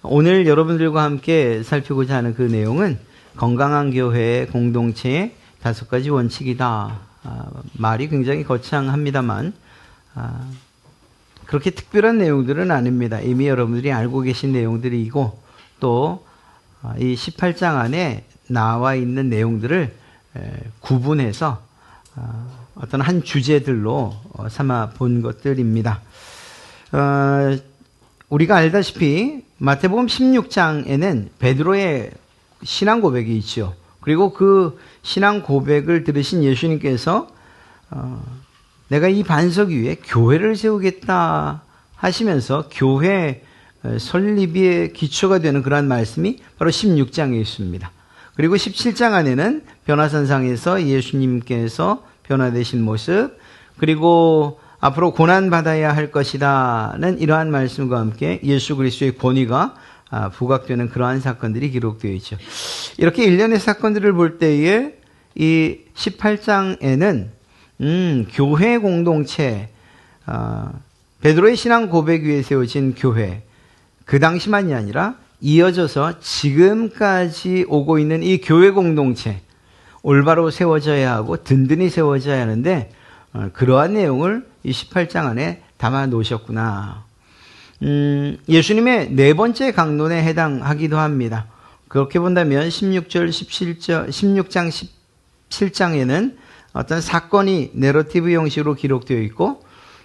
오늘 여러분들과 함께 살피고자 하는 그 내용은 건강한 교회 공동체의 5가지 원칙이다. 말이 굉장히 거창합니다만 그렇게 특별한 내용들은 아닙니다. 이미 여러분들이 알고 계신 내용들이고 또 이 18장 안에 나와 있는 내용들을 구분해서 어떤 한 주제들로 삼아 본 것들입니다. 우리가 알다시피 마태복음 16장에는 베드로의 신앙 고백이 있죠. 그리고 그 신앙 고백을 들으신 예수님께서 내가 이 반석 위에 교회를 세우겠다 하시면서 교회 설립의 기초가 되는 그러한 말씀이 바로 16장에 있습니다. 그리고 17장 안에는 변화산상에서 예수님께서 변화되신 모습, 그리고 앞으로 고난받아야 할 것이다는 이러한 말씀과 함께 예수 그리스도의 권위가 부각되는 그러한 사건들이 기록되어 있죠. 이렇게 일련의 사건들을 볼 때에 이 18장에는 교회 공동체, 베드로의 신앙 고백 위에 세워진 교회, 그 당시만이 아니라 이어져서 지금까지 오고 있는 이 교회 공동체, 올바로 세워져야 하고 든든히 세워져야 하는데 그러한 내용을 이 18장 안에 담아 놓으셨구나. 예수님의 4번째 강론에 해당하기도 합니다. 그렇게 본다면 16장 17장에는 어떤 사건이 내러티브 형식으로 기록되어 있고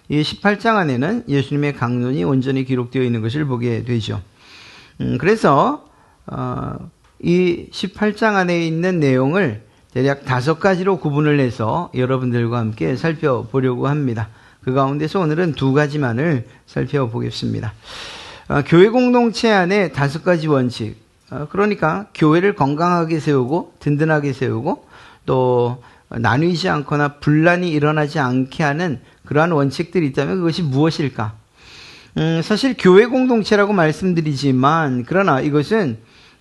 이 18장 안에는 예수님의 강론이 온전히 기록되어 있는 것을 보게 되죠. 그래서 이 18장 안에 있는 내용을 대략 5가지로 구분을 해서 여러분들과 함께 살펴보려고 합니다. 그 가운데서 오늘은 2가지만을 살펴보겠습니다. 교회 공동체 안에 5가지 원칙, 그러니까 교회를 건강하게 세우고 든든하게 세우고 또 나뉘지 않거나 분란이 일어나지 않게 하는 그러한 원칙들이 있다면 그것이 무엇일까? 사실 교회 공동체라고 말씀드리지만 그러나 이것은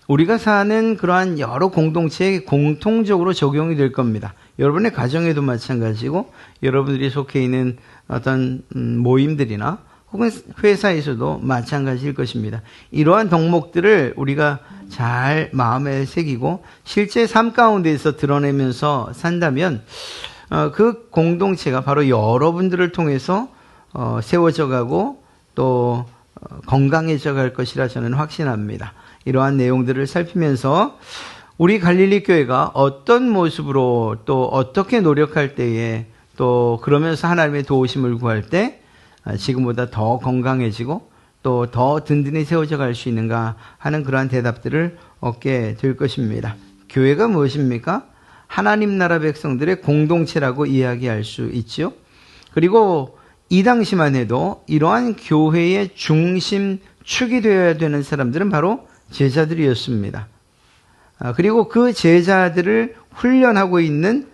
우리가 사는 그러한 여러 공동체에 공통적으로 적용이 될 겁니다. 여러분의 가정에도 마찬가지고 여러분들이 속해 있는 어떤 모임들이나 혹은 회사에서도 마찬가지일 것입니다. 이러한 덕목들을 우리가 잘 마음에 새기고 실제 삶 가운데에서 드러내면서 산다면 그 공동체가 바로 여러분들을 통해서 세워져 가고 또 건강해져 갈 것이라 저는 확신합니다. 이러한 내용들을 살피면서 우리 갈릴리 교회가 어떤 모습으로 또 어떻게 노력할 때에 또 그러면서 하나님의 도우심을 구할 때 지금보다 더 건강해지고 또 더 든든히 세워져 갈 수 있는가 하는 그러한 대답들을 얻게 될 것입니다. 교회가 무엇입니까? 하나님 나라 백성들의 공동체라고 이야기할 수 있죠. 그리고 이 당시만 해도 이러한 교회의 중심 축이 되어야 되는 사람들은 바로 제자들이었습니다. 그리고 그 제자들을 훈련하고 있는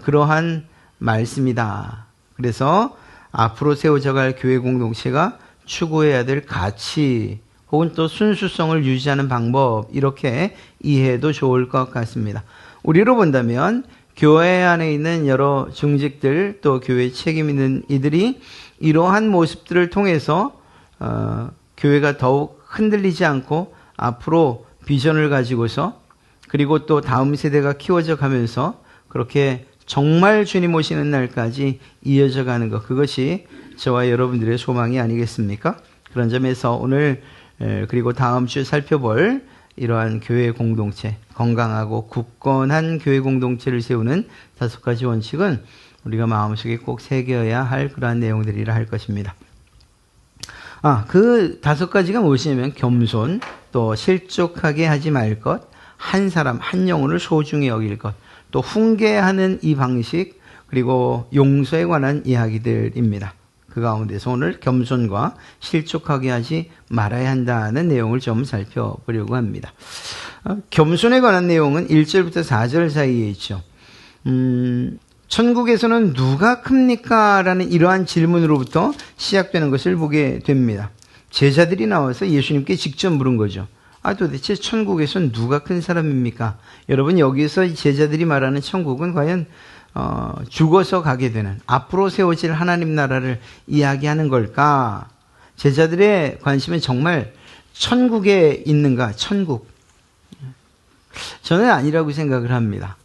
그러한 말씀이다. 그래서 앞으로 세워져 갈 교회 공동체가 추구해야 될 가치 혹은 또 순수성을 유지하는 방법, 이렇게 이해해도 좋을 것 같습니다. 우리로 본다면 교회 안에 있는 여러 중직들 또 교회 책임 있는 이들이 이러한 모습들을 통해서 교회가 더욱 흔들리지 않고 앞으로 비전을 가지고서 그리고 또 다음 세대가 키워져 가면서 그렇게 정말 주님 오시는 날까지 이어져 가는 것, 그것이 저와 여러분들의 소망이 아니겠습니까? 그런 점에서 오늘 그리고 다음 주에 살펴볼 이러한 교회 공동체, 건강하고 굳건한 교회 공동체를 세우는 5가지 원칙은 우리가 마음속에 꼭 새겨야 할 그러한 내용들이라 할 것입니다. 그 5가지가 무엇이냐면 겸손, 또 실족하게 하지 말 것, 한 사람, 한 영혼을 소중히 여길 것, 또 훈계하는 이 방식, 그리고 용서에 관한 이야기들입니다. 그 가운데서 오늘 겸손과 실족하게 하지 말아야 한다는 내용을 좀 살펴보려고 합니다. 겸손에 관한 내용은 1절부터 4절 사이에 있죠. 천국에서는 누가 큽니까? 라는 이러한 질문으로부터 시작되는 것을 보게 됩니다. 제자들이 나와서 예수님께 직접 물은 거죠. 도대체 천국에서는 누가 큰 사람입니까? 여러분, 여기서 제자들이 말하는 천국은 과연 죽어서 가게 되는 앞으로 세워질 하나님 나라를 이야기하는 걸까? 제자들의 관심은 정말 천국에 있는가? 천국. 저는 아니라고 생각을 합니다.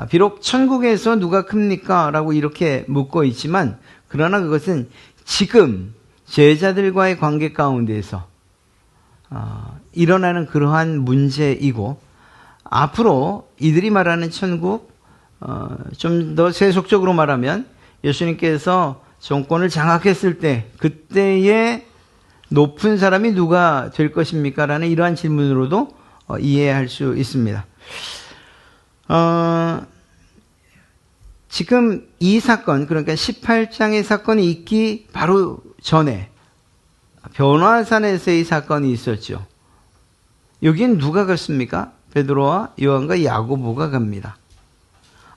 비록 천국에서 누가 큽니까? 라고 이렇게 묻고 있지만, 그러나 그것은 지금 제자들과의 관계 가운데에서 일어나는 그러한 문제이고, 앞으로 이들이 말하는 천국, 좀 더 세속적으로 말하면 예수님께서 정권을 장악했을 때 그때의 높은 사람이 누가 될 것입니까? 라는 이러한 질문으로도 이해할 수 있습니다. 지금 이 사건, 그러니까 18장의 사건이 있기 바로 전에 변화산에서의 사건이 있었죠. 여긴 누가 갔습니까? 베드로와 요한과 야고보가 갑니다.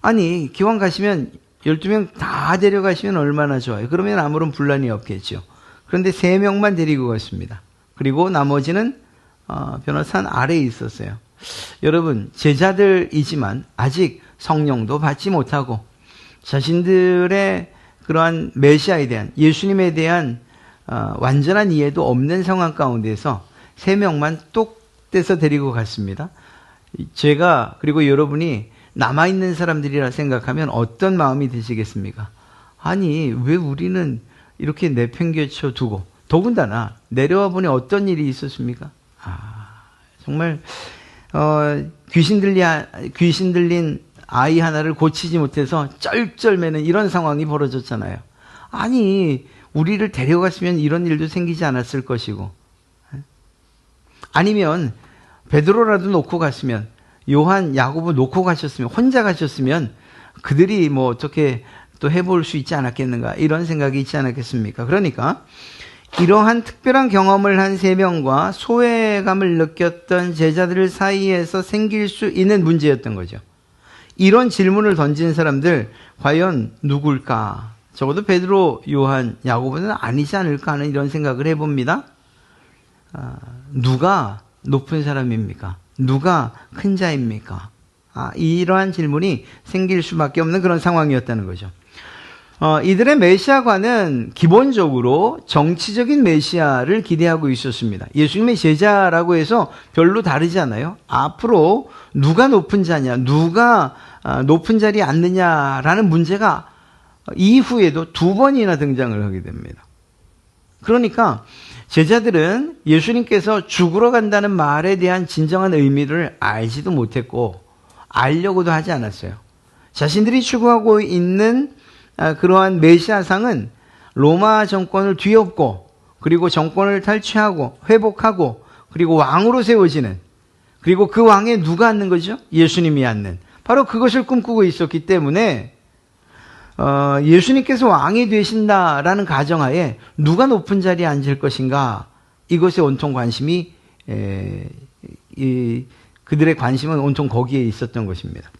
아니, 기왕 가시면 12명 다 데려가시면 얼마나 좋아요. 그러면 아무런 분란이 없겠죠. 그런데 3명만 데리고 갔습니다. 그리고 나머지는 변화산 아래에 있었어요. 여러분, 제자들이지만 아직 성령도 받지 못하고 자신들의 그러한 메시아에 대한, 예수님에 대한 완전한 이해도 없는 상황 가운데서 3명만 똑 떼서 데리고 갔습니다. 제가, 그리고 여러분이 남아있는 사람들이라 생각하면 어떤 마음이 드시겠습니까? 아니, 왜 우리는 이렇게 내팽개쳐 두고, 더군다나 내려와 보니 어떤 일이 있었습니까? 정말 귀신 들린 아이 하나를 고치지 못해서 쩔쩔매는 이런 상황이 벌어졌잖아요. 아니, 우리를 데려갔으면 이런 일도 생기지 않았을 것이고, 아니면 베드로라도 놓고 갔으면, 요한, 야고보 놓고 가셨으면, 혼자 가셨으면 그들이 뭐 어떻게 또 해볼 수 있지 않았겠는가, 이런 생각이 있지 않았겠습니까? 그러니까 이러한 특별한 경험을 한 3명과 소외감을 느꼈던 제자들 사이에서 생길 수 있는 문제였던 거죠. 이런 질문을 던진 사람들 과연 누굴까? 적어도 베드로, 요한, 야고보는 아니지 않을까 하는 이런 생각을 해봅니다. 누가 높은 사람입니까? 누가 큰 자입니까? 이러한 질문이 생길 수밖에 없는 그런 상황이었다는 거죠. 이들의 메시아관은 기본적으로 정치적인 메시아를 기대하고 있었습니다. 예수님의 제자라고 해서 별로 다르지 않아요. 앞으로 누가 높은 자냐, 누가 높은 자리에 앉느냐라는 문제가 이후에도 2번이나 등장을 하게 됩니다. 그러니까 제자들은 예수님께서 죽으러 간다는 말에 대한 진정한 의미를 알지도 못했고 알려고도 하지 않았어요. 자신들이 추구하고 있는 그러한 메시아상은 로마 정권을 뒤엎고, 그리고 정권을 탈취하고 회복하고, 그리고 왕으로 세워지는, 그리고 그 왕에 누가 앉는 거죠? 예수님이 앉는, 바로 그것을 꿈꾸고 있었기 때문에 예수님께서 왕이 되신다라는 가정하에 누가 높은 자리에 앉을 것인가, 이것에 온통 관심이, 그들의 관심은 온통 거기에 있었던 것입니다.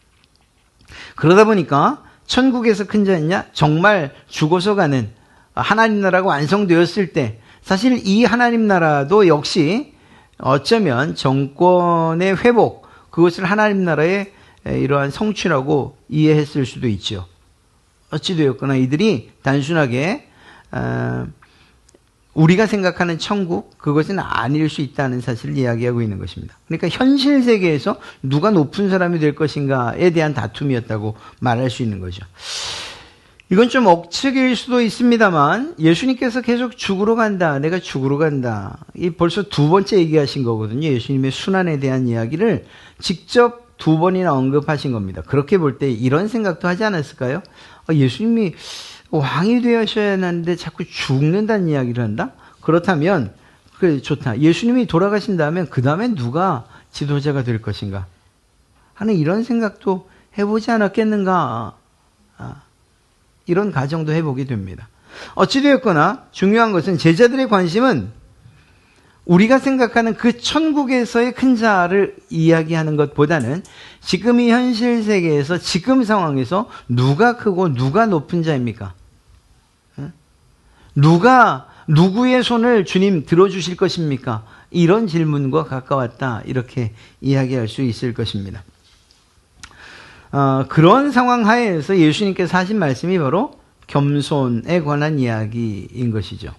그러다 보니까 천국에서 큰 자였냐? 정말 죽어서 가는 하나님 나라가 완성되었을 때, 사실 이 하나님 나라도 역시 어쩌면 정권의 회복, 그것을 하나님 나라의 이러한 성취라고 이해했을 수도 있죠. 어찌되었거나 이들이 단순하게 우리가 생각하는 천국, 그것은 아닐 수 있다는 사실을 이야기하고 있는 것입니다. 그러니까 현실 세계에서 누가 높은 사람이 될 것인가에 대한 다툼이었다고 말할 수 있는 거죠. 이건 좀 억측일 수도 있습니다만 예수님께서 계속 죽으러 간다, 내가 죽으러 간다, 이 벌써 2번째 얘기하신 거거든요. 예수님의 순환에 대한 이야기를 직접 2번이나 언급하신 겁니다. 그렇게 볼 때 이런 생각도 하지 않았을까요? 예수님이 왕이 되셔야 하는데 자꾸 죽는다는 이야기를 한다? 그렇다면 그래, 좋다. 예수님이 돌아가신다면 그 다음에 누가 지도자가 될 것인가 하는 이런 생각도 해보지 않았겠는가, 이런 가정도 해보게 됩니다. 어찌되었거나 중요한 것은 제자들의 관심은 우리가 생각하는 그 천국에서의 큰 자를 이야기하는 것보다는 지금 이 현실 세계에서, 지금 상황에서 누가 크고 누가 높은 자입니까? 누구의 손을 주님 들어주실 것입니까? 이런 질문과 가까웠다, 이렇게 이야기할 수 있을 것입니다. 그런 상황 하에서 예수님께서 하신 말씀이 바로 겸손에 관한 이야기인 것이죠.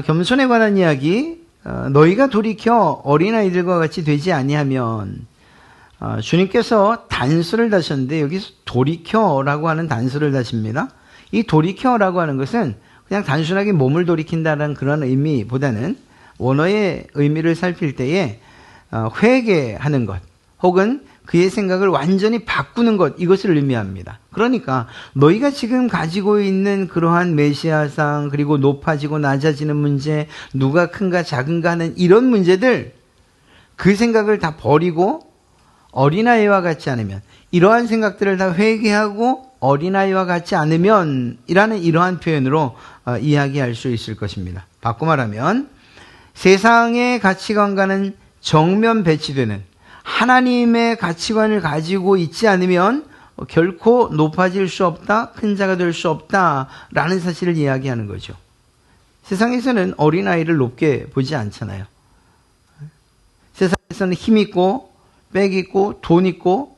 겸손에 관한 이야기, 너희가 돌이켜 어린아이들과 같이 되지 아니하면, 주님께서 단수를 다셨는데 여기서 돌이켜라고 하는 단수를 다십니다. 이 돌이켜라고 하는 것은 그냥 단순하게 몸을 돌이킨다는 그런 의미보다는 원어의 의미를 살필 때에 회개하는 것 혹은 그의 생각을 완전히 바꾸는 것, 이것을 의미합니다. 그러니까 너희가 지금 가지고 있는 그러한 메시아상, 그리고 높아지고 낮아지는 문제, 누가 큰가 작은가 하는 이런 문제들, 그 생각을 다 버리고 어린아이와 같지 않으면, 이러한 생각들을 다 회개하고 어린아이와 같지 않으면 이라는 이러한 표현으로 이야기할 수 있을 것입니다. 바꿔 말하면 세상의 가치관과는 정면 배치되는 하나님의 가치관을 가지고 있지 않으면 결코 높아질 수 없다, 큰 자가 될 수 없다라는 사실을 이야기하는 거죠. 세상에서는 어린아이를 높게 보지 않잖아요. 세상에서는 힘 있고 빽 있고 돈 있고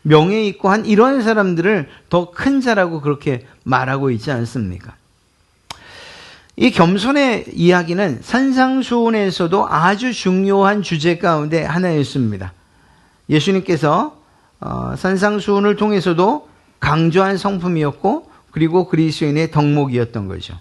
명예 있고 한 이런 사람들을 더 큰 자라고 그렇게 말하고 있지 않습니까? 이 겸손의 이야기는 산상수훈에서도 아주 중요한 주제 가운데 하나였습니다. 예수님께서 산상수훈을 통해서도 강조한 성품이었고, 그리고 그리스도인의 덕목이었던 거죠.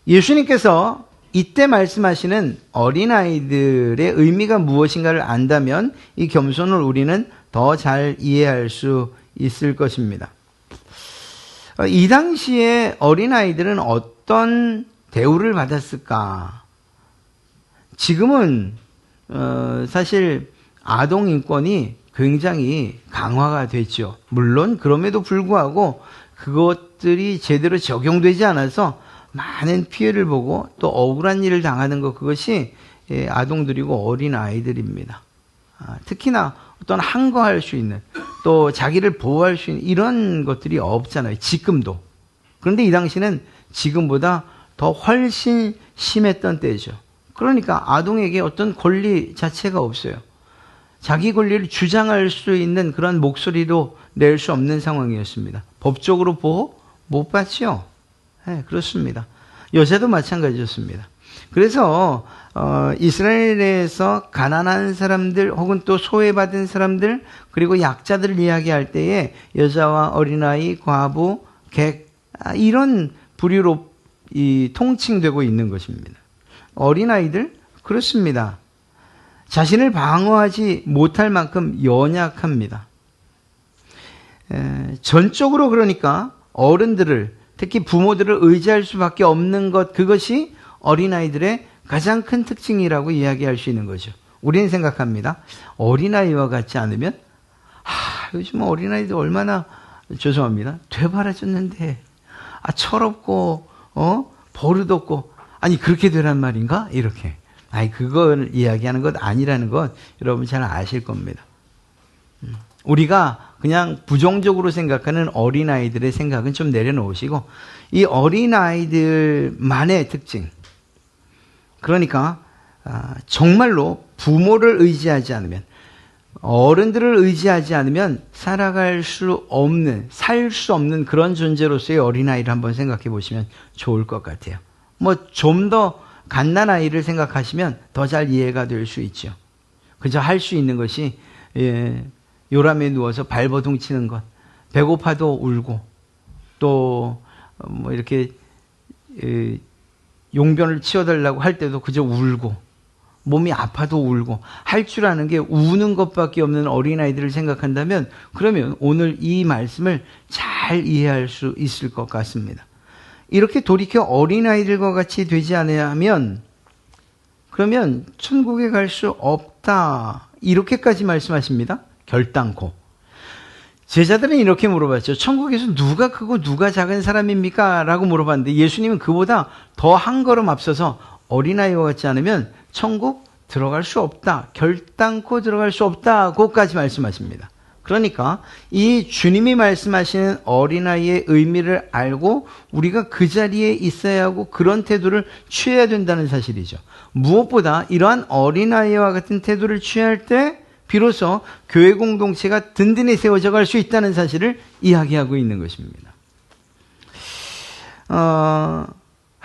예수님께서 이때 말씀하시는 어린아이들의 의미가 무엇인가를 안다면 이 겸손을 우리는 더 잘 이해할 수 있을 것입니다. 이 당시에 어린아이들은 어떤 대우를 받았을까? 지금은 사실 아동 인권이 굉장히 강화가 됐죠. 물론 그럼에도 불구하고 그것들이 제대로 적용되지 않아서 많은 피해를 보고 또 억울한 일을 당하는 것, 그것이 아동들이고 어린아이들입니다. 특히나 어떤 항거할 수 있는, 또 자기를 보호할 수 있는 이런 것들이 없잖아요. 지금도. 그런데 이 당시는 지금보다 더 훨씬 심했던 때죠. 그러니까 아동에게 어떤 권리 자체가 없어요. 자기 권리를 주장할 수 있는 그런 목소리도 낼 수 없는 상황이었습니다. 법적으로 보호 못 받죠. 네, 그렇습니다. 여자도 마찬가지였습니다. 그래서 이스라엘에서 가난한 사람들 혹은 또 소외받은 사람들, 그리고 약자들을 이야기할 때에 여자와 어린아이, 과부, 객, 이런 부류로 통칭되고 있는 것입니다. 어린아이들? 그렇습니다. 자신을 방어하지 못할 만큼 연약합니다. 전적으로 그러니까 어른들을, 특히 부모들을 의지할 수밖에 없는 것, 그것이 어린아이들의 가장 큰 특징이라고 이야기할 수 있는 거죠. 우리는 생각합니다. 어린아이와 같지 않으면, 요즘 어린아이들 얼마나, 죄송합니다, 되바라졌는데, 철없고, 버릇없고, 아니, 그렇게 되란 말인가? 이렇게. 그걸 이야기하는 것 아니라는 것, 여러분 잘 아실 겁니다. 우리가 그냥 부정적으로 생각하는 어린아이들의 생각은 좀 내려놓으시고, 이 어린아이들만의 특징, 그러니까 정말로 부모를 의지하지 않으면, 어른들을 의지하지 않으면 살아갈 수 없는, 살 수 없는 그런 존재로서의 어린아이를 한번 생각해 보시면 좋을 것 같아요. 좀 더 갓난아이를 생각하시면 더 잘 이해가 될 수 있죠. 그저 할 수 있는 것이 요람에 누워서 발버둥 치는 것, 배고파도 울고, 또 이렇게 용변을 치워달라고 할 때도 그저 울고, 몸이 아파도 울고, 할 줄 아는 게 우는 것밖에 없는 어린아이들을 생각한다면, 그러면 오늘 이 말씀을 잘 이해할 수 있을 것 같습니다. 이렇게 돌이켜 어린아이들과 같이 되지 않으면, 그러면 천국에 갈 수 없다, 이렇게까지 말씀하십니다. 결단코. 제자들은 이렇게 물어봤죠. 천국에서 누가 크고 누가 작은 사람입니까? 라고 물어봤는데 예수님은 그보다 더 한 걸음 앞서서 어린아이와 같지 않으면 천국 들어갈 수 없다, 결단코 들어갈 수 없다고까지 말씀하십니다. 그러니까 이 주님이 말씀하시는 어린아이의 의미를 알고 우리가 그 자리에 있어야 하고 그런 태도를 취해야 된다는 사실이죠. 무엇보다 이러한 어린아이와 같은 태도를 취할 때 비로소 교회 공동체가 든든히 세워져 갈 수 있다는 사실을 이야기하고 있는 것입니다.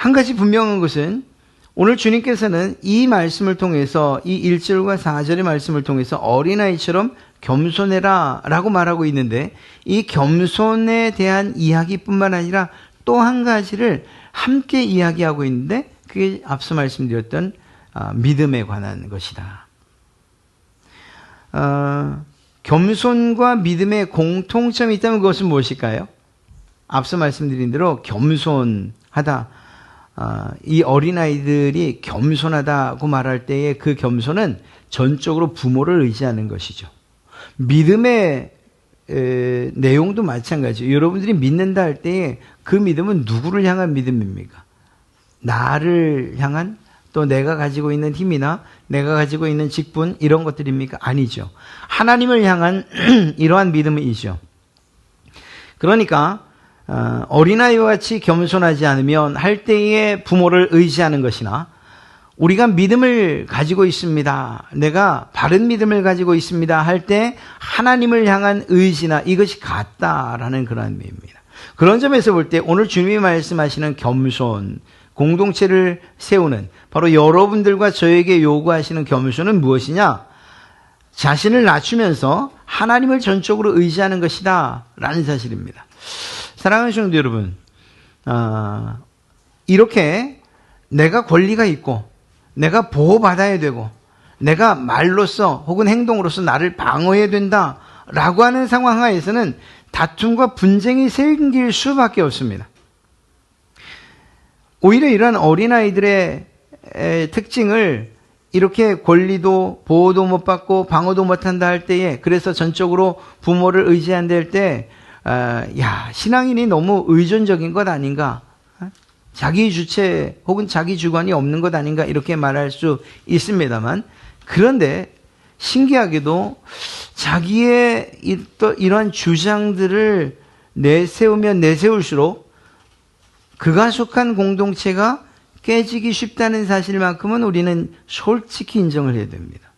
한 가지 분명한 것은 오늘 주님께서는 이 말씀을 통해서 이 1절과 4절의 말씀을 통해서 어린아이처럼 겸손해라 라고 말하고 있는데 이 겸손에 대한 이야기뿐만 아니라 또 한 가지를 함께 이야기하고 있는데 그게 앞서 말씀드렸던 믿음에 관한 것이다. 겸손과 믿음의 공통점이 있다면 그것은 무엇일까요? 앞서 말씀드린 대로 겸손하다. 이 어린아이들이 겸손하다고 말할 때의 그 겸손은 전적으로 부모를 의지하는 것이죠. 믿음의 내용도 마찬가지예요. 여러분들이 믿는다 할 때에 그 믿음은 누구를 향한 믿음입니까? 나를 향한, 또 내가 가지고 있는 힘이나 내가 가지고 있는 직분 이런 것들입니까? 아니죠. 하나님을 향한 이러한 믿음이죠. 그러니까 어린아이와 같이 겸손하지 않으면 할 때에 부모를 의지하는 것이나 우리가 믿음을 가지고 있습니다. 내가 바른 믿음을 가지고 있습니다. 할 때 하나님을 향한 의지나 이것이 같다라는 그런 의미입니다. 그런 점에서 볼 때 오늘 주님이 말씀하시는 겸손, 공동체를 세우는 바로 여러분들과 저에게 요구하시는 겸손은 무엇이냐? 자신을 낮추면서 하나님을 전적으로 의지하는 것이다 라는 사실입니다. 사랑하는 성도 여러분, 이렇게 내가 권리가 있고 내가 보호받아야 되고 내가 말로써 혹은 행동으로서 나를 방어해야 된다라고 하는 상황 하에서는 다툼과 분쟁이 생길 수밖에 없습니다. 오히려 이런 어린아이들의 특징을 이렇게 권리도 보호도 못 받고 방어도 못한다 할 때에 그래서 전적으로 부모를 의지한다 할 때 신앙인이 너무 의존적인 것 아닌가, 자기 주체 혹은 자기 주관이 없는 것 아닌가 이렇게 말할 수 있습니다만, 그런데 신기하게도 자기의 이러한 주장들을 내세우면 내세울수록 그가 속한 공동체가 깨지기 쉽다는 사실만큼은 우리는 솔직히 인정을 해야 됩니다.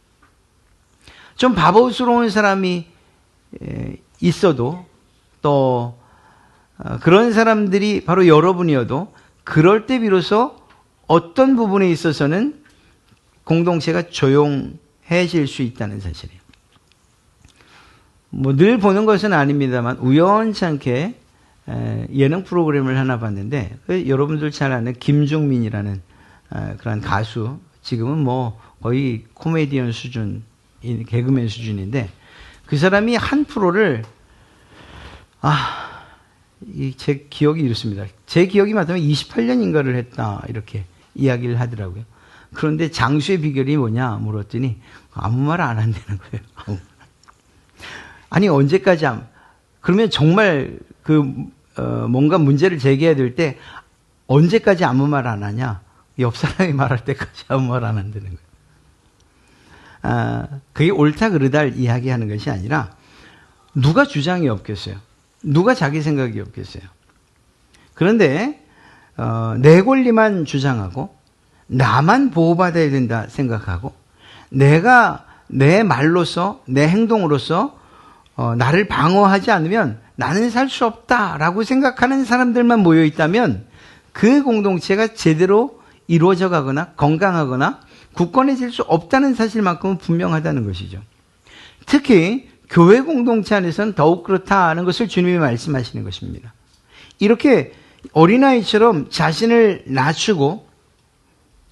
좀 바보스러운 사람이 있어도 또 그런 사람들이 바로 여러분이어도 그럴 때 비로소 어떤 부분에 있어서는 공동체가 조용해질 수 있다는 사실이에요. 늘 보는 것은 아닙니다만 우연찮게 예능 프로그램을 하나 봤는데 여러분들 잘 아는 김종민이라는 그런 가수, 지금은 거의 코미디언 수준, 개그맨 수준인데 그 사람이 한 프로를 제 기억이 이렇습니다. 제 기억이 맞다면 28년인가를 했다 이렇게 이야기를 하더라고요. 그런데 장수의 비결이 뭐냐 물었더니 아무 말 안 한다는 거예요. 아니 언제까지 그러면 정말 뭔가 문제를 제기해야 될 때 언제까지 아무 말 안 하냐? 옆 사람이 말할 때까지 아무 말 안 한다는 거예요. 그게 옳다 그르다를 이야기하는 것이 아니라 누가 주장이 없겠어요? 누가 자기 생각이 없겠어요? 그런데 내 권리만 주장하고 나만 보호받아야 된다 생각하고 내가 내 말로서 내 행동으로서 나를 방어하지 않으면 나는 살 수 없다라고 생각하는 사람들만 모여 있다면 그 공동체가 제대로 이루어져 가거나 건강하거나 굳건해질 수 없다는 사실만큼은 분명하다는 것이죠. 특히 교회 공동체 안에서는 더욱 그렇다는 것을 주님이 말씀하시는 것입니다. 이렇게 어린아이처럼 자신을 낮추고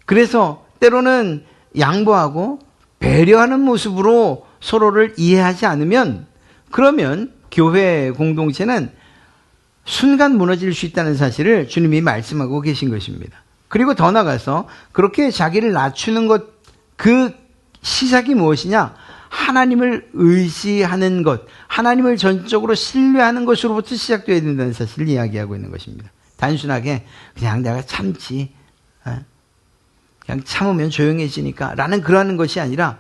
그래서 때로는 양보하고 배려하는 모습으로 서로를 이해하지 않으면 그러면 교회 공동체는 순간 무너질 수 있다는 사실을 주님이 말씀하고 계신 것입니다. 그리고 더 나아가서 그렇게 자기를 낮추는 것, 그 시작이 무엇이냐? 하나님을 의지하는 것, 하나님을 전적으로 신뢰하는 것으로부터 시작되어야 된다는 사실을 이야기하고 있는 것입니다. 단순하게 그냥 내가 참지, 그냥 참으면 조용해지니까 라는 그러한 것이 아니라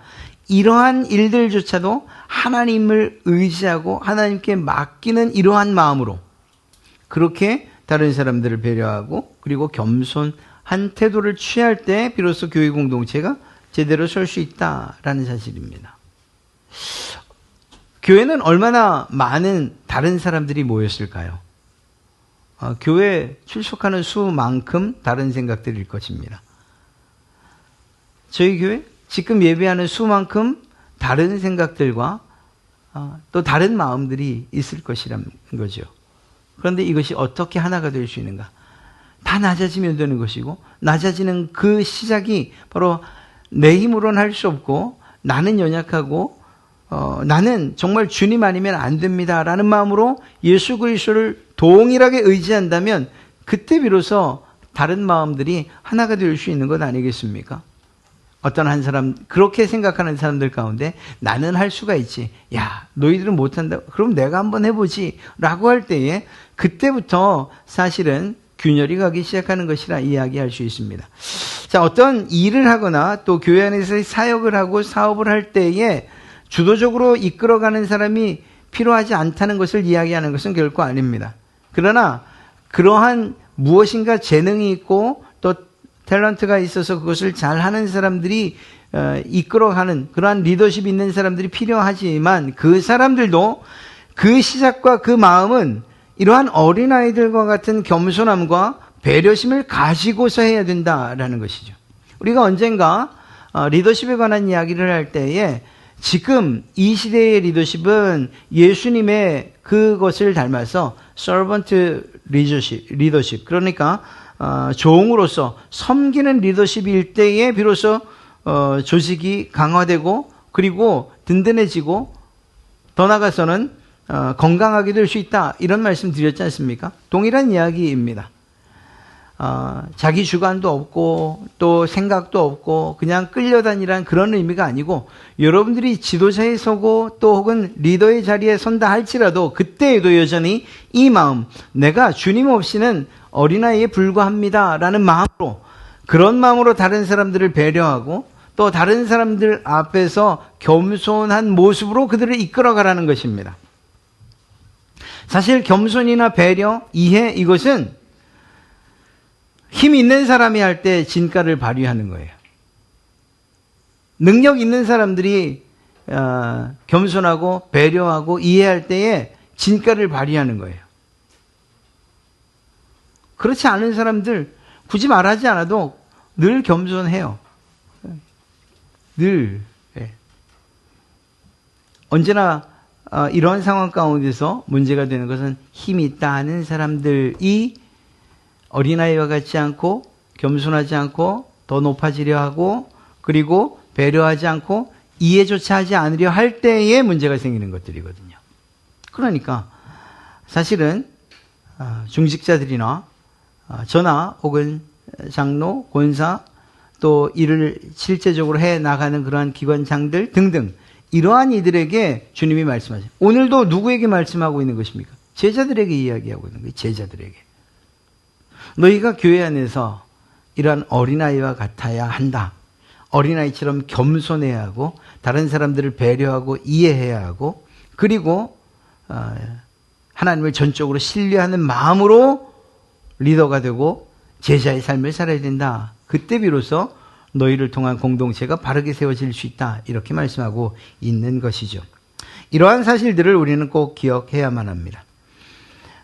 이러한 일들조차도 하나님을 의지하고 하나님께 맡기는 이러한 마음으로 그렇게 다른 사람들을 배려하고 그리고 겸손한 태도를 취할 때 비로소 교회 공동체가 제대로 설 수 있다라는 사실입니다. 교회는 얼마나 많은 다른 사람들이 모였을까요? 교회 출석하는 수만큼 다른 생각들일 것입니다. 저희 교회 지금 예배하는 수만큼 다른 생각들과 또 다른 마음들이 있을 것이라는 거죠. 그런데 이것이 어떻게 하나가 될 수 있는가? 다 낮아지면 되는 것이고, 낮아지는 그 시작이 바로 내 힘으로는 할 수 없고, 나는 연약하고 나는 정말 주님 아니면 안 됩니다라는 마음으로 예수 그리스도를 동일하게 의지한다면 그때 비로소 다른 마음들이 하나가 될 수 있는 것 아니겠습니까? 어떤 한 사람, 그렇게 생각하는 사람들 가운데 나는 할 수가 있지. 야, 너희들은 못한다. 그럼 내가 한번 해보지. 라고 할 때에 그때부터 사실은 균열이 가기 시작하는 것이라 이야기할 수 있습니다. 자, 어떤 일을 하거나 또 교회 안에서 사역을 하고 사업을 할 때에 주도적으로 이끌어가는 사람이 필요하지 않다는 것을 이야기하는 것은 결코 아닙니다. 그러나 그러한 무엇인가 재능이 있고 또 탤런트가 있어서 그것을 잘하는 사람들이 이끌어가는 그러한 리더십이 있는 사람들이 필요하지만 그 사람들도 그 시작과 그 마음은 이러한 어린아이들과 같은 겸손함과 배려심을 가지고서 해야 된다라는 것이죠. 우리가 언젠가 리더십에 관한 이야기를 할 때에 지금 이 시대의 리더십은 예수님의 그것을 닮아서 servant leadership 그러니까 종으로서 섬기는 리더십일 때에 비로소 조직이 강화되고 그리고 든든해지고 더 나아가서는 건강하게 될 수 있다 이런 말씀 드렸지 않습니까? 동일한 이야기입니다. 자기 주관도 없고 또 생각도 없고 그냥 끌려다니라는 그런 의미가 아니고 여러분들이 지도자에 서고 또 혹은 리더의 자리에 선다 할지라도 그때에도 여전히 이 마음, 내가 주님 없이는 어린아이에 불과합니다 라는 마음으로, 그런 마음으로 다른 사람들을 배려하고 또 다른 사람들 앞에서 겸손한 모습으로 그들을 이끌어가라는 것입니다. 사실 겸손이나 배려, 이해, 이것은 힘 있는 사람이 할 때 진가를 발휘하는 거예요. 능력 있는 사람들이 겸손하고 배려하고 이해할 때에 진가를 발휘하는 거예요. 그렇지 않은 사람들 굳이 말하지 않아도 늘 겸손해요. 늘. 언제나 이러한 상황 가운데서 문제가 되는 것은 힘이 있다 하는 사람들이 어린아이와 같지 않고 겸손하지 않고 더 높아지려 하고 그리고 배려하지 않고 이해조차 하지 않으려 할 때에 문제가 생기는 것들이거든요. 그러니까 사실은 중직자들이나 저나 혹은 장로, 권사 또 일을 실제적으로 해 나가는 그러한 기관장들 등등 이러한 이들에게 주님이 말씀하세요. 오늘도 누구에게 말씀하고 있는 것입니까? 제자들에게 이야기하고 있는 거예요. 제자들에게. 너희가 교회 안에서 이러한 어린아이와 같아야 한다. 어린아이처럼 겸손해야 하고 다른 사람들을 배려하고 이해해야 하고 그리고 하나님을 전적으로 신뢰하는 마음으로 리더가 되고 제자의 삶을 살아야 된다. 그때 비로소 너희를 통한 공동체가 바르게 세워질 수 있다. 이렇게 말씀하고 있는 것이죠. 이러한 사실들을 우리는 꼭 기억해야만 합니다.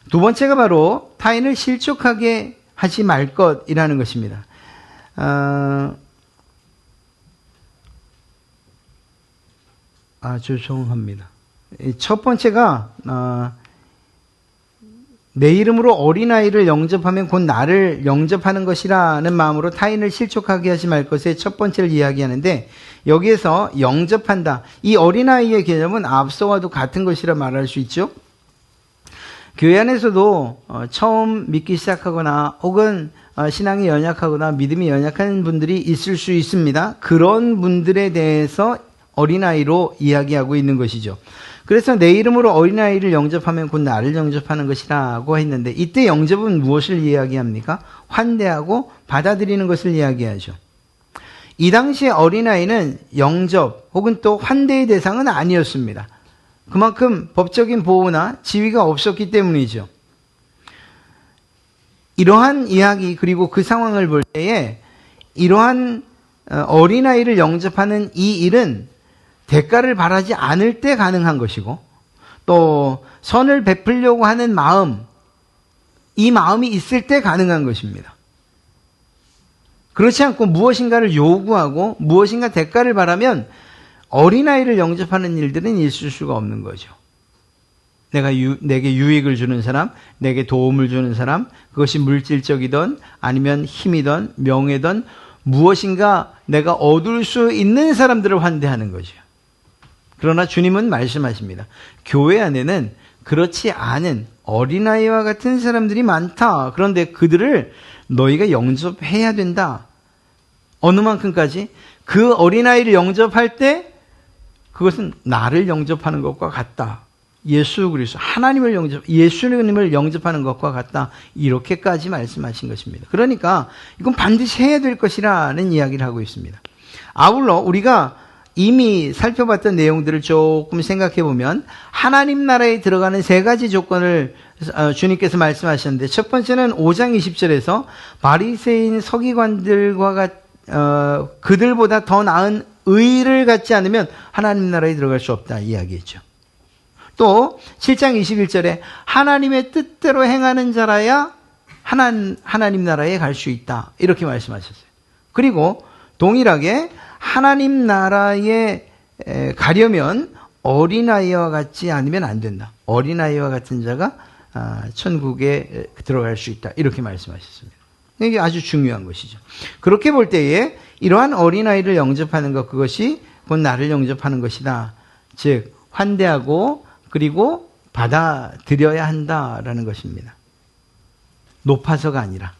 두 번째가 바로 타인을 실족하게 하지 말 것이라는 것입니다. 죄송합니다. 첫 번째가 내 이름으로 어린아이를 영접하면 곧 나를 영접하는 것이라는 마음으로 타인을 실족하게 하지 말 것의 첫 번째를 이야기하는데 여기에서 영접한다. 이 어린아이의 개념은 앞서와도 같은 것이라 말할 수 있죠. 교회 안에서도 처음 믿기 시작하거나 혹은 신앙이 연약하거나 믿음이 연약한 분들이 있을 수 있습니다. 그런 분들에 대해서 어린아이로 이야기하고 있는 것이죠. 그래서 내 이름으로 어린아이를 영접하면 곧 나를 영접하는 것이라고 했는데 이때 영접은 무엇을 이야기합니까? 환대하고 받아들이는 것을 이야기하죠. 이 당시에 어린아이는 영접 혹은 또 환대의 대상은 아니었습니다. 그만큼 법적인 보호나 지위가 없었기 때문이죠. 이러한 이야기 그리고 그 상황을 볼 때에 이러한 어린아이를 영접하는 이 일은 대가를 바라지 않을 때 가능한 것이고 또 선을 베풀려고 하는 마음 이 마음이 있을 때 가능한 것입니다. 그렇지 않고 무엇인가를 요구하고 무엇인가 대가를 바라면 어린아이를 영접하는 일들은 있을 수가 없는 거죠. 내게 유익을 주는 사람, 내게 도움을 주는 사람, 그것이 물질적이든 아니면 힘이든 명예든 무엇인가 내가 얻을 수 있는 사람들을 환대하는 거죠. 그러나 주님은 말씀하십니다. 교회 안에는 그렇지 않은 어린아이와 같은 사람들이 많다. 그런데 그들을 너희가 영접해야 된다. 어느 만큼까지? 그 어린아이를 영접할 때 그것은 나를 영접하는 것과 같다. 예수 그리스도 예수님을 영접하는 것과 같다. 이렇게까지 말씀하신 것입니다. 그러니까 이건 반드시 해야 될 것이라는 이야기를 하고 있습니다. 아울러 우리가 이미 살펴봤던 내용들을 조금 생각해 보면 하나님 나라에 들어가는 세 가지 조건을 주님께서 말씀하셨는데, 첫 번째는 5장 20절에서 바리새인 서기관들과 그들보다 더 나은 의를 갖지 않으면 하나님 나라에 들어갈 수 없다 이야기했죠. 또 7장 21절에 하나님의 뜻대로 행하는 자라야 하나님 나라에 갈 수 있다 이렇게 말씀하셨어요. 그리고 동일하게 하나님 나라에 가려면 어린아이와 같지 않으면 안 된다. 어린아이와 같은 자가 천국에 들어갈 수 있다 이렇게 말씀하셨습니다. 이게 아주 중요한 것이죠. 그렇게 볼 때에 이러한 어린아이를 영접하는 것, 그것이 곧 나를 영접하는 것이다. 즉 환대하고 그리고 받아들여야 한다라는 것입니다. 높아서가 아니라,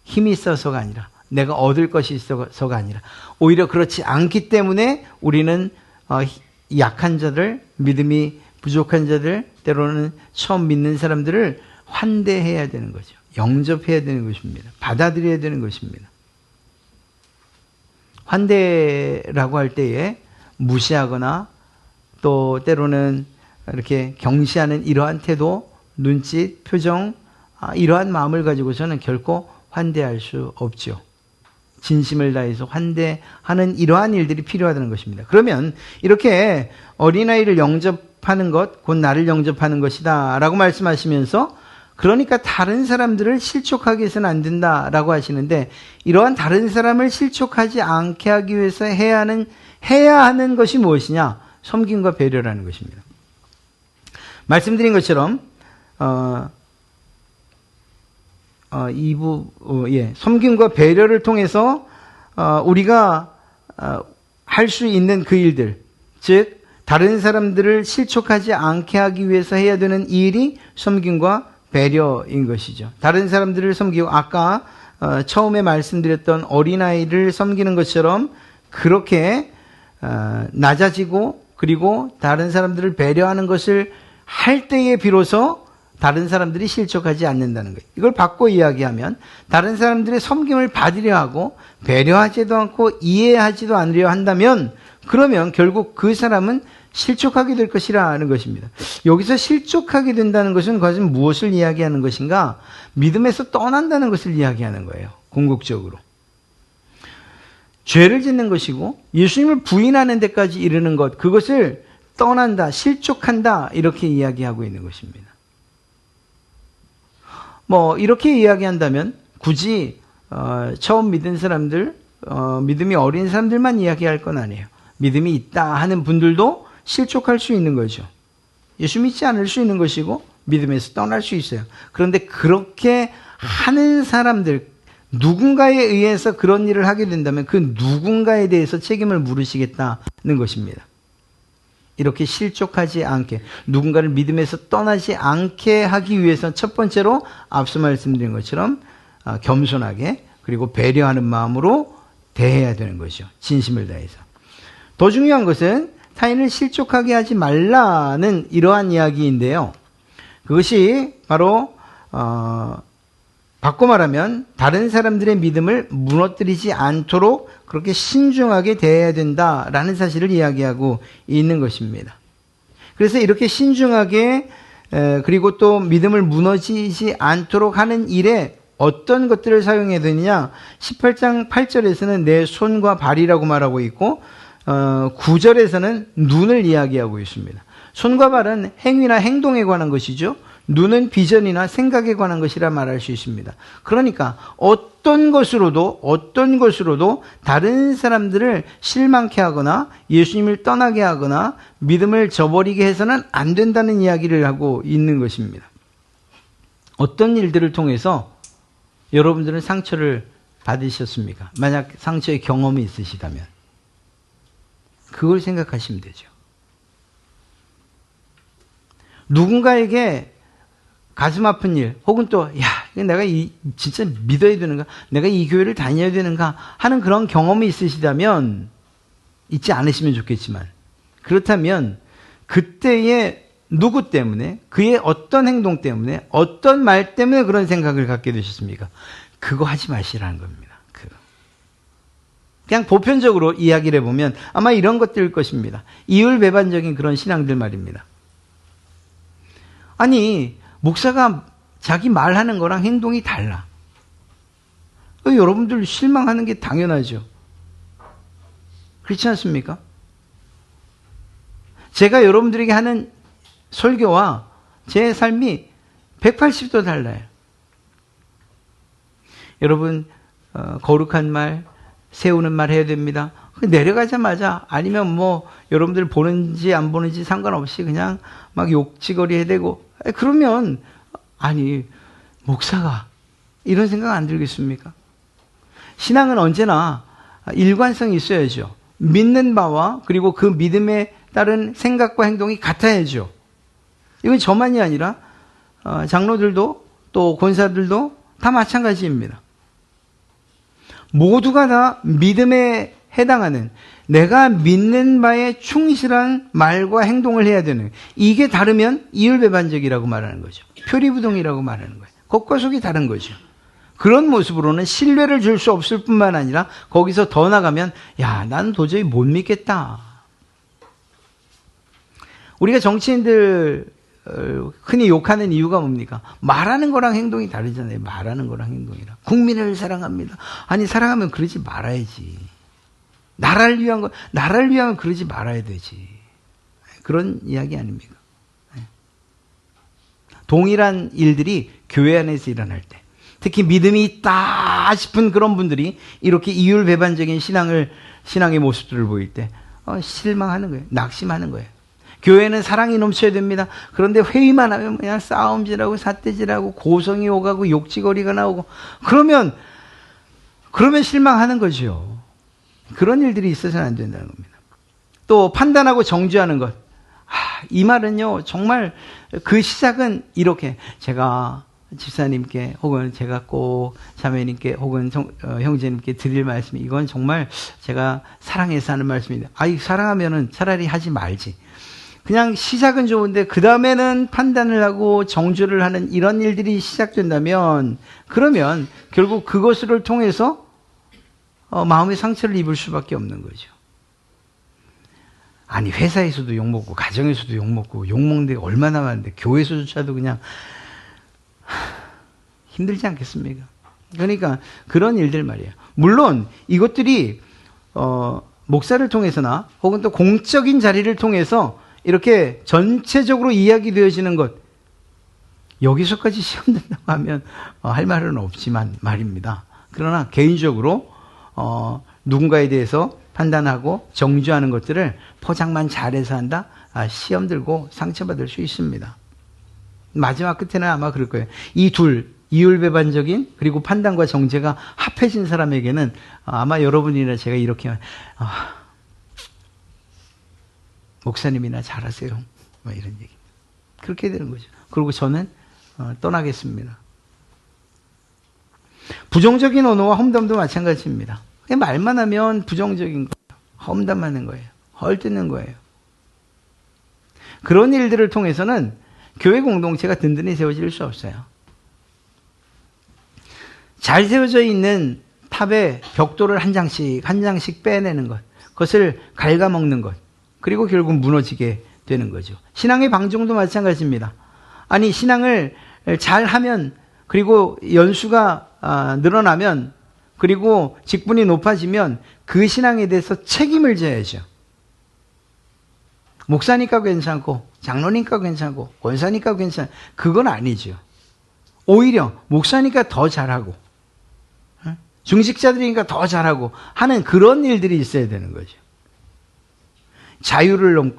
힘이 있어서가 아니라, 내가 얻을 것이 있어서가 아니라, 오히려 그렇지 않기 때문에 우리는 약한 자들, 믿음이 부족한 자들, 때로는 처음 믿는 사람들을 환대해야 되는 거죠. 영접해야 되는 것입니다. 받아들여야 되는 것입니다. 환대라고 할 때에 무시하거나 또 때로는 이렇게 경시하는 이러한 태도, 눈짓, 표정, 이러한 마음을 가지고서는 결코 환대할 수 없죠. 진심을 다해서 환대하는 이러한 일들이 필요하다는 것입니다. 그러면 이렇게 어린아이를 영접하는 것, 곧 나를 영접하는 것이다 라고 말씀하시면서, 그러니까 다른 사람들을 실족하게 해서는 안 된다라고 하시는데, 이러한 다른 사람을 실족하지 않게 하기 위해서 해야 하는 것이 무엇이냐? 섬김과 배려라는 것입니다. 말씀드린 것처럼 섬김과 배려를 통해서 우리가 할 수 있는 그 일들, 즉 다른 사람들을 실족하지 않게 하기 위해서 해야 되는 일이 섬김과 배려인 것이죠. 다른 사람들을 섬기고, 아까 처음에 말씀드렸던 어린아이를 섬기는 것처럼 그렇게 낮아지고 그리고 다른 사람들을 배려하는 것을 할 때에 비로소 다른 사람들이 실족하지 않는다는 거예요. 이걸 바꿔 이야기하면 다른 사람들의 섬김을 받으려 하고 배려하지도 않고 이해하지도 않으려 한다면, 그러면 결국 그 사람은 실족하게 될 것이라는 것입니다. 여기서 실족하게 된다는 것은 과연 무엇을 이야기하는 것인가? 믿음에서 떠난다는 것을 이야기하는 거예요. 궁극적으로. 죄를 짓는 것이고 예수님을 부인하는 데까지 이르는 것, 그것을 떠난다, 실족한다 이렇게 이야기하고 있는 것입니다. 이렇게 이야기한다면 굳이 처음 믿은 사람들, 믿음이 어린 사람들만 이야기할 건 아니에요. 믿음이 있다 하는 분들도 실족할 수 있는 거죠. 예수 믿지 않을 수 있는 것이고 믿음에서 떠날 수 있어요. 그런데 그렇게 하는 사람들, 누군가에 의해서 그런 일을 하게 된다면 그 누군가에 대해서 책임을 물으시겠다는 것입니다. 이렇게 실족하지 않게, 누군가를 믿음에서 떠나지 않게 하기 위해서 첫 번째로 앞서 말씀드린 것처럼 겸손하게 그리고 배려하는 마음으로 대해야 되는 것이죠. 진심을 다해서. 더 중요한 것은 타인을 실족하게 하지 말라는 이러한 이야기인데요. 그것이 바로 바꿔 말하면 다른 사람들의 믿음을 무너뜨리지 않도록 그렇게 신중하게 대해야 된다라는 사실을 이야기하고 있는 것입니다. 그래서 이렇게 신중하게 그리고 또 믿음을 무너지지 않도록 하는 일에 어떤 것들을 사용해야 되느냐? 18장 8절에서는 내 손과 발이라고 말하고 있고 9절에서는 눈을 이야기하고 있습니다. 손과 발은 행위나 행동에 관한 것이죠. 눈은 비전이나 생각에 관한 것이라 말할 수 있습니다. 그러니까 어떤 것으로도 다른 사람들을 실망케 하거나 예수님을 떠나게 하거나 믿음을 저버리게 해서는 안 된다는 이야기를 하고 있는 것입니다. 어떤 일들을 통해서 여러분들은 상처를 받으셨습니까? 만약 상처의 경험이 있으시다면 그걸 생각하시면 되죠. 누군가에게 가슴 아픈 일, 혹은 또, 내가 진짜 믿어야 되는가? 내가 이 교회를 다녀야 되는가? 하는 그런 경험이 있으시다면, 있지 않으시면 좋겠지만, 그렇다면, 그때의 누구 때문에, 그의 어떤 행동 때문에, 어떤 말 때문에 그런 생각을 갖게 되셨습니까? 그거 하지 마시라는 겁니다. 그냥 보편적으로 이야기를 해보면 아마 이런 것들일 것입니다. 이율배반적인 그런 신앙들 말입니다. 아니, 목사가 자기 말하는 거랑 행동이 달라. 여러분들 실망하는 게 당연하죠. 그렇지 않습니까? 제가 여러분들에게 하는 설교와 제 삶이 180도 달라요. 여러분, 거룩한 말, 세우는 말 해야 됩니다. 내려가자마자 아니면 여러분들 보는지 안 보는지 상관없이 그냥 막 욕지거리 해대고, 그러면 아니 목사가 이런 생각 안 들겠습니까? 신앙은 언제나 일관성이 있어야죠. 믿는 바와 그리고 그 믿음에 따른 생각과 행동이 같아야죠. 이건 저만이 아니라 장로들도 또 권사들도 다 마찬가지입니다. 모두가 다 믿음에 해당하는, 내가 믿는 바에 충실한 말과 행동을 해야 되는, 이게 다르면 이율배반적이라고 말하는 거죠. 표리부동이라고 말하는 거예요. 겉과 속이 다른 거죠. 그런 모습으로는 신뢰를 줄 수 없을 뿐만 아니라 거기서 더 나가면 나는 도저히 못 믿겠다. 우리가 정치인들 흔히 욕하는 이유가 뭡니까? 말하는 거랑 행동이 다르잖아요. 말하는 거랑 행동이랑. 국민을 사랑합니다. 아니, 사랑하면 그러지 말아야지. 나라를 위하면 그러지 말아야 되지. 그런 이야기 아닙니까? 동일한 일들이 교회 안에서 일어날 때, 특히 믿음이 있다 싶은 그런 분들이 이렇게 이율배반적인 신앙의 모습들을 보일 때 실망하는 거예요. 낙심하는 거예요. 교회는 사랑이 넘쳐야 됩니다. 그런데 회의만 하면 그냥 싸움질하고 삿대질하고 고성이 오가고 욕지거리가 나오고, 그러면 실망하는 거죠. 그런 일들이 있어서는 안 된다는 겁니다. 또 판단하고 정죄하는 것. 이 말은요, 정말 그 시작은 이렇게, 제가 집사님께 혹은 제가 꼭 자매님께 혹은 형제님께 드릴 말씀이, 이건 정말 제가 사랑해서 하는 말씀입니다. 사랑하면은 차라리 하지 말지. 그냥 시작은 좋은데 그 다음에는 판단을 하고 정죄를 하는 이런 일들이 시작된다면, 그러면 결국 그것을 통해서 마음의 상처를 입을 수밖에 없는 거죠. 아니, 회사에서도 욕먹고 가정에서도 욕먹고 욕먹는 데가 얼마나 많은데 교회에서조차도 그냥 힘들지 않겠습니까? 그러니까 그런 일들 말이에요. 물론 이것들이 목사를 통해서나 혹은 또 공적인 자리를 통해서 이렇게 전체적으로 이야기되어지는 것, 여기서까지 시험된다고 하면 할 말은 없지만 말입니다. 그러나 개인적으로 누군가에 대해서 판단하고 정죄하는 것들을 포장만 잘해서 한다? 시험 들고 상처받을 수 있습니다. 마지막 끝에는 아마 그럴 거예요. 이 둘, 이율배반적인 그리고 판단과 정죄가 합해진 사람에게는 아마 여러분이나 제가 이렇게 목사님이나 잘하세요. 이런 얘기. 그렇게 되는 거죠. 그리고 저는 떠나겠습니다. 부정적인 언어와 험담도 마찬가지입니다. 그냥 말만 하면 부정적인 거예요. 험담하는 거예요. 헐뜯는 거예요. 그런 일들을 통해서는 교회 공동체가 든든히 세워질 수 없어요. 잘 세워져 있는 탑에 벽돌을 한 장씩 빼내는 것, 그것을 갉아먹는 것, 그리고 결국 무너지게 되는 거죠. 신앙의 방종도 마찬가지입니다. 아니, 신앙을 잘하면, 그리고 연수가 늘어나면, 그리고 직분이 높아지면 그 신앙에 대해서 책임을 져야죠. 목사니까 괜찮고 장로니까 괜찮고 권사니까 괜찮아. 그건 아니죠. 오히려 목사니까 더 잘하고 중직자들이니까 더 잘하고 하는 그런 일들이 있어야 되는 거죠. 자유를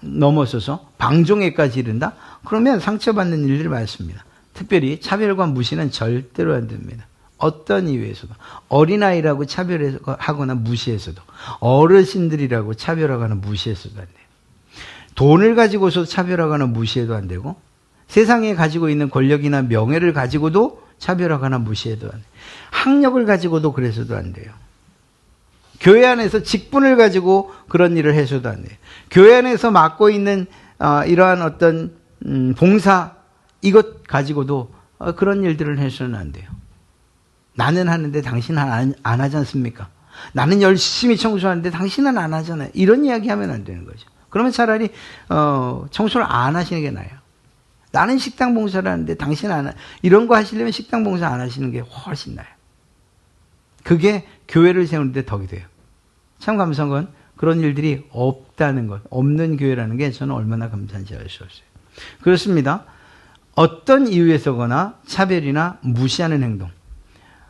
넘어서서 방종에까지 이른다? 그러면 상처받는 일들이 많습니다. 특별히 차별과 무시는 절대로 안 됩니다. 어떤 이유에서도. 어린아이라고 차별하거나 무시해서도, 어르신들이라고 차별하거나 무시해서도 안 돼요. 돈을 가지고서 차별하거나 무시해도 안 되고, 세상에 가지고 있는 권력이나 명예를 가지고도 차별하거나 무시해도 안 돼요. 학력을 가지고도 그래서도 안 돼요. 교회 안에서 직분을 가지고 그런 일을 해서도 안 돼요. 교회 안에서 맡고 있는 이러한 어떤 봉사, 이것 가지고도 그런 일들을 해서는 안 돼요. 나는 하는데 당신은 안 하지 않습니까? 나는 열심히 청소하는데 당신은 안 하잖아요. 이런 이야기 하면 안 되는 거죠. 그러면 차라리 청소를 안 하시는 게 나아요. 나는 식당 봉사를 하는데 당신은 안 하. 이런 거 하시려면 식당 봉사 안 하시는 게 훨씬 나아요. 그게 교회를 세우는 데 덕이 돼요. 참 감사한 건 그런 일들이 없다는 것, 없는 교회라는 게 저는 얼마나 감사한지 알 수 없어요. 그렇습니다. 어떤 이유에서거나 차별이나 무시하는 행동.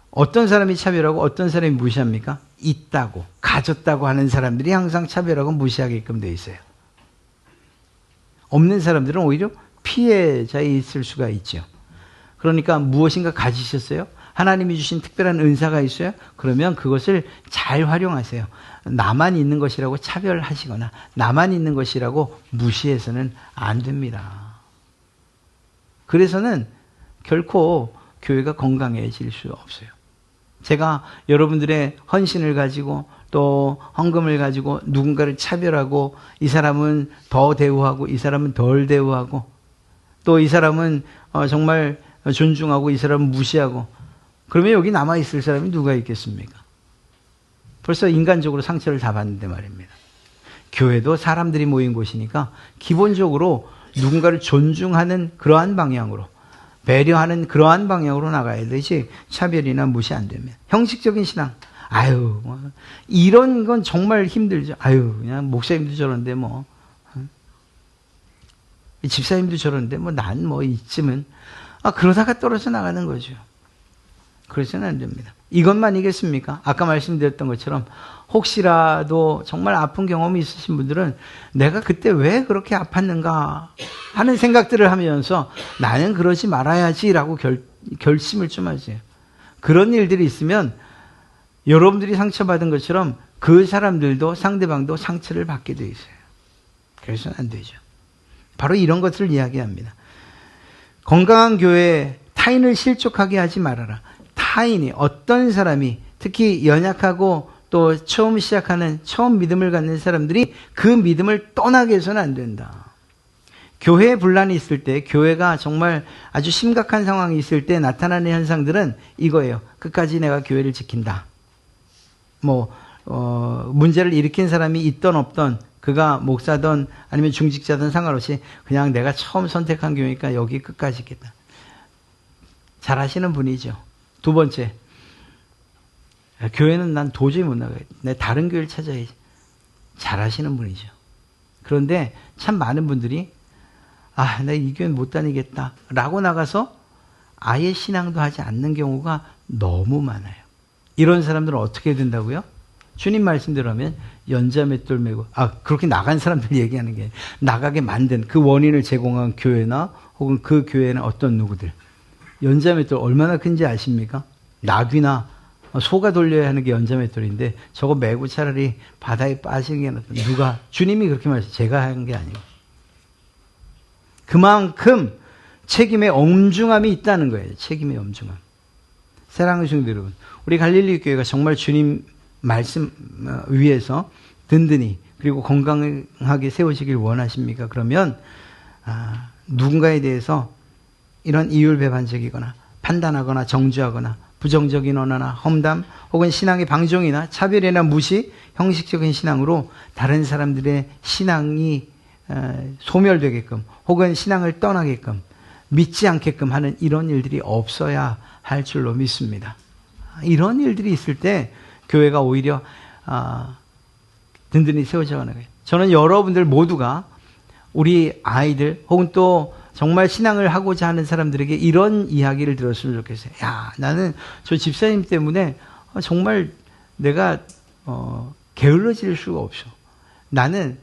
어떤 사람이 차별하고 어떤 사람이 무시합니까? 있다고, 가졌다고 하는 사람들이 항상 차별하고 무시하게끔 돼 있어요. 없는 사람들은 오히려 피해자에 있을 수가 있죠. 그러니까 무엇인가 가지셨어요? 하나님이 주신 특별한 은사가 있어요? 그러면 그것을 잘 활용하세요. 나만 있는 것이라고 차별하시거나 나만 있는 것이라고 무시해서는 안 됩니다. 그래서는 결코 교회가 건강해질 수 없어요. 제가 여러분들의 헌신을 가지고 또 헌금을 가지고 누군가를 차별하고 이 사람은 더 대우하고 이 사람은 덜 대우하고 또 이 사람은 정말 존중하고 이 사람은 무시하고 그러면 여기 남아있을 사람이 누가 있겠습니까? 벌써 인간적으로 상처를 다 받는데 말입니다. 교회도 사람들이 모인 곳이니까 기본적으로 누군가를 존중하는 그러한 방향으로 배려하는 그러한 방향으로 나가야 되지 차별이나 무시 안 되면. 형식적인 신앙. 아유, 이런 건 정말 힘들죠. 아유, 그냥 목사님도 저런데 뭐. 집사님도 저런데 뭐 난 뭐 이쯤은. 그러다가 떨어져 나가는 거죠. 그래서는 안 됩니다. 이것만이겠습니까? 아까 말씀드렸던 것처럼 혹시라도 정말 아픈 경험이 있으신 분들은 내가 그때 왜 그렇게 아팠는가 하는 생각들을 하면서 나는 그러지 말아야지라고 결심을 좀 하세요. 그런 일들이 있으면 여러분들이 상처받은 것처럼 그 사람들도 상대방도 상처를 받게 돼 있어요. 그래서는 안 되죠. 바로 이런 것들을 이야기합니다. 건강한 교회에 타인을 실족하게 하지 말아라. 타인이 어떤 사람이 특히 연약하고 또 처음 시작하는 처음 믿음을 갖는 사람들이 그 믿음을 떠나게 해서는 안 된다. 교회에 분란이 있을 때 교회가 정말 아주 심각한 상황이 있을 때 나타나는 현상들은 이거예요. 끝까지 내가 교회를 지킨다. 문제를 일으킨 사람이 있던 없던 그가 목사든 아니면 중직자든 상관없이 그냥 내가 처음 선택한 교회니까 여기 끝까지 있겠다. 잘하시는 분이죠. 두 번째, 교회는 난 도저히 못 나가겠다. 내 다른 교회를 찾아야지. 잘하시는 분이죠. 그런데 참 많은 분들이 내가 이 교회는 못 다니겠다 라고 나가서 아예 신앙도 하지 않는 경우가 너무 많아요. 이런 사람들은 어떻게 된다고요? 주님 말씀대로 하면 연자맷돌 메고 그렇게 나간 사람들 얘기하는 게 나가게 만든 그 원인을 제공한 교회나 혹은 그 교회는 어떤 누구들 연자맷돌 얼마나 큰지 아십니까? 나귀나 소가 돌려야 하는 게 연자맷돌인데 저거 메고 차라리 바다에 빠지는 게 낫다. 누가? 주님이 그렇게 말했어요. 제가 한 게 아니고. 그만큼 책임의 엄중함이 있다는 거예요. 책임의 엄중함. 사랑하는 성도 여러분, 우리 갈릴리 교회가 정말 주님 말씀 위에서 든든히 그리고 건강하게 세우시길 원하십니까? 그러면 누군가에 대해서 이런 이율배반적이거나 판단하거나 정죄하거나 부정적인 언어나 험담 혹은 신앙의 방종이나 차별이나 무시, 형식적인 신앙으로 다른 사람들의 신앙이 소멸되게끔 혹은 신앙을 떠나게끔 믿지 않게끔 하는 이런 일들이 없어야 할 줄로 믿습니다. 이런 일들이 있을 때 교회가 오히려 든든히 세워져 가는 거예요. 저는 여러분들 모두가 우리 아이들 혹은 또 정말 신앙을 하고자 하는 사람들에게 이런 이야기를 들었으면 좋겠어요. 야, 나는 저 집사님 때문에 정말 내가 게을러질 수가 없어. 나는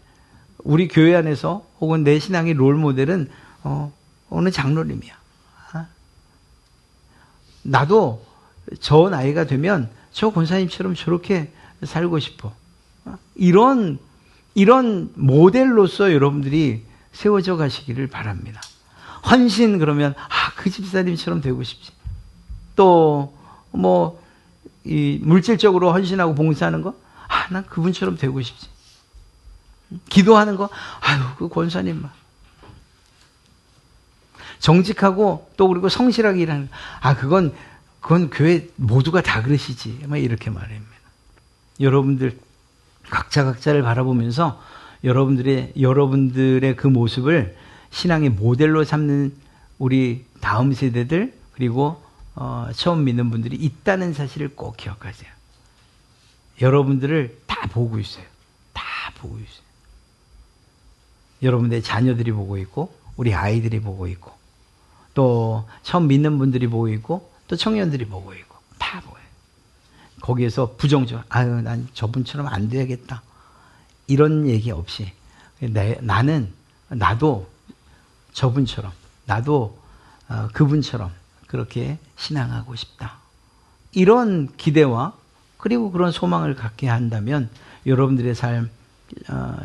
우리 교회 안에서 혹은 내 신앙의 롤 모델은 어느 장로님이야. 나도 저 나이가 되면 저 권사님처럼 저렇게 살고 싶어. 이런 모델로서 여러분들이 세워져 가시기를 바랍니다. 헌신 그러면 그 집사님처럼 되고 싶지. 또 이 물질적으로 헌신하고 봉사하는 거, 난 그분처럼 되고 싶지. 기도하는 거, 그 권사님만. 정직하고 또 그리고 성실하게 일하는 거, 그건 교회 모두가 다 그러시지. 이렇게 말합니다. 여러분들 각자를 바라보면서 여러분들의 그 모습을 신앙의 모델로 삼는 우리 다음 세대들 그리고 처음 믿는 분들이 있다는 사실을 꼭 기억하세요. 여러분들을 다 보고 있어요. 다 보고 있어요. 여러분들의 자녀들이 보고 있고 우리 아이들이 보고 있고 또 처음 믿는 분들이 보고 있고 또 청년들이 보고 있고 다 보여요. 거기에서 부정적, 난 저분처럼 안 돼야겠다. 이런 얘기 없이 나도 저분처럼 나도 그분처럼 그렇게 신앙하고 싶다. 이런 기대와 그리고 그런 소망을 갖게 한다면 여러분들의 삶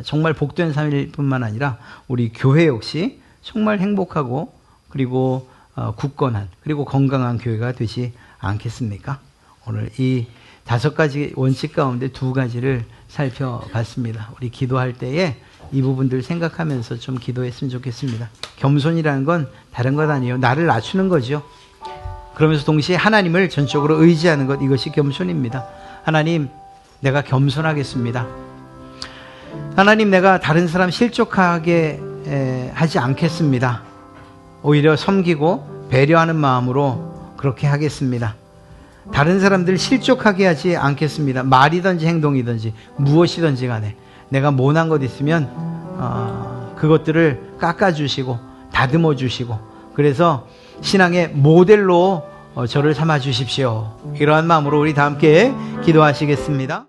정말 복된 삶일 뿐만 아니라 우리 교회 역시 정말 행복하고 그리고 굳건한 그리고 건강한 교회가 되지 않겠습니까? 오늘 이 5가지 원칙 가운데 2가지를 살펴봤습니다. 우리 기도할 때에 이 부분들 생각하면서 좀 기도했으면 좋겠습니다. 겸손이라는 건 다른 것 아니에요. 나를 낮추는 거죠. 그러면서 동시에 하나님을 전적으로 의지하는 것, 이것이 겸손입니다. 하나님, 내가 겸손하겠습니다. 하나님, 내가 다른 사람 실족하게 하지 않겠습니다. 오히려 섬기고 배려하는 마음으로 그렇게 하겠습니다. 다른 사람들 실족하게 하지 않겠습니다. 말이든지 행동이든지 무엇이든지 간에 내가 모난 것 있으면 그것들을 깎아주시고 다듬어 주시고 그래서 신앙의 모델로 저를 삼아 주십시오. 이러한 마음으로 우리 다 함께 기도하시겠습니다.